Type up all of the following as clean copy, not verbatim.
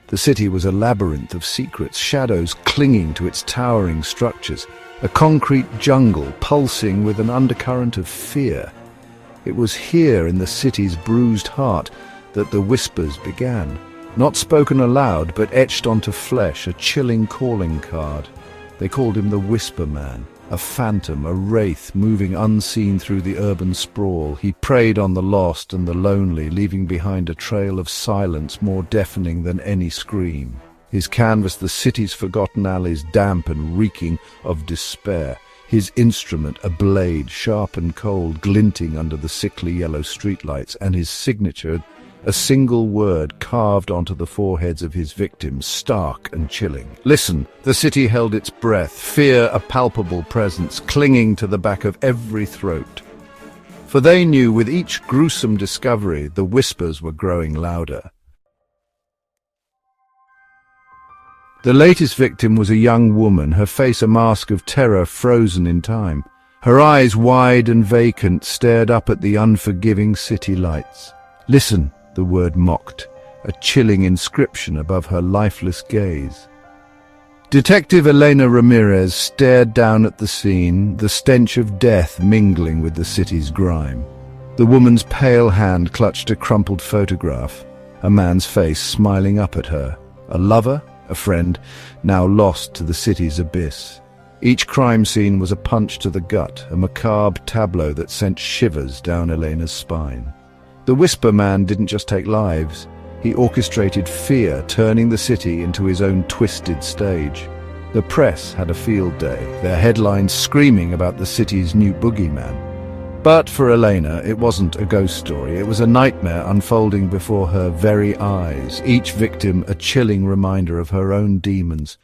The city was a labyrinth of secrets, shadows clinging to its towering structures, a concrete jungle pulsing with an undercurrent of fear. It was here in the city's bruised heart that the whispers began, not spoken aloud but etched onto flesh, a chilling calling card. They called him the Whisper Man, a phantom, a wraith moving unseen through the urban sprawl. He preyed on the lost and the lonely, leaving behind a trail of silence more deafening than any scream. His canvas the city's forgotten alleys, damp and reeking of despair. His instrument a blade, sharp and cold, glinting under the sickly yellow streetlights, and his signature a single word carved onto the foreheads of his victims, stark and chilling. Listen, the city held its breath, fear a palpable presence, clinging to the back of every throat. For they knew with each gruesome discovery, the whispers were growing louder. The latest victim was a young woman, her face a mask of terror frozen in time. Her eyes, wide and vacant, stared up at the unforgiving city lights. Listen, the word mocked, a chilling inscription above her lifeless gaze. Detective Elena Ramirez stared down at the scene, the stench of death mingling with the city's grime. The woman's pale hand clutched a crumpled photograph, a man's face smiling up at her. A lover, a friend, now lost to the city's abyss. Each crime scene was a punch to the gut, a macabre tableau that sent shivers down Elena's spine. The Whisper Man didn't just take lives, he orchestrated fear, turning the city into his own twisted stage. The press had a field day, their headlines screaming about the city's new boogeyman. But for Elena, it wasn't a ghost story, it was a nightmare unfolding before her very eyes, each victim a chilling reminder of her own demons.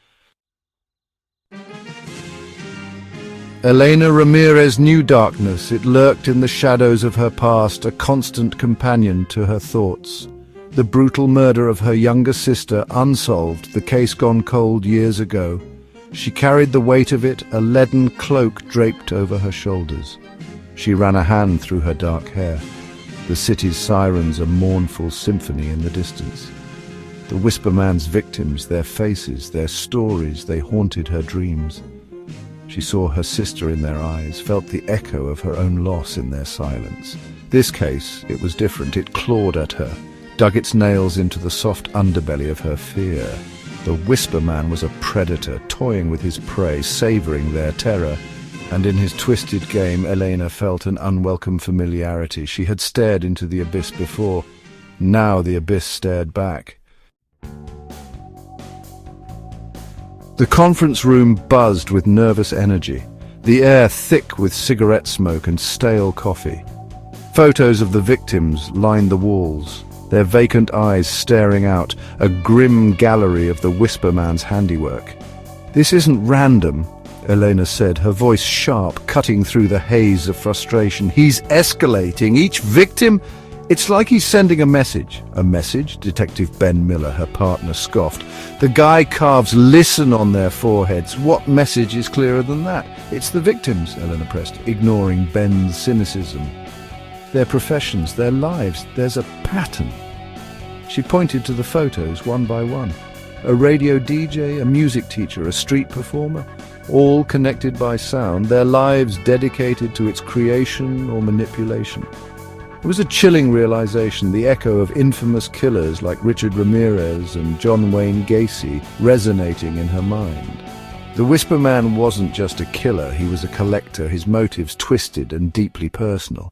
Elena Ramirez knew darkness. It lurked in the shadows of her past, a constant companion to her thoughts. The brutal murder of her younger sister, unsolved, the case gone cold years ago. She carried the weight of it, a leaden cloak draped over her shoulders. She ran a hand through her dark hair. The city's sirens a mournful symphony in the distance. The Whisper Man's victims, their faces, their stories, they haunted her dreams. She saw her sister in their eyes, felt the echo of her own loss in their silence. This case, it was different. It clawed at her, dug its nails into the soft underbelly of her fear. The Whisper Man was a predator, toying with his prey, savoring their terror. And in his twisted game, Elena felt an unwelcome familiarity. She had stared into the abyss before. Now the abyss stared back. The conference room buzzed with nervous energy, the air thick with cigarette smoke and stale coffee. Photos of the victims lined the walls, their vacant eyes staring out, a grim gallery of the Whisper Man's handiwork. "This isn't random," Elena said, her voice sharp, cutting through the haze of frustration. "He's escalating. Each victim, it's like he's sending a message." "A message?" Detective Ben Miller, her partner, scoffed. "The guy carves 'listen' on their foreheads. What message is clearer than that?" "It's the victims," Elena pressed, ignoring Ben's cynicism. "Their professions, their lives, there's a pattern." She pointed to the photos one by one. A radio DJ, a music teacher, a street performer, all connected by sound, their lives dedicated to its creation or manipulation. It was a chilling realization, the echo of infamous killers like Richard Ramirez and John Wayne Gacy resonating in her mind. The Whisper Man wasn't just a killer, he was a collector, his motives twisted and deeply personal.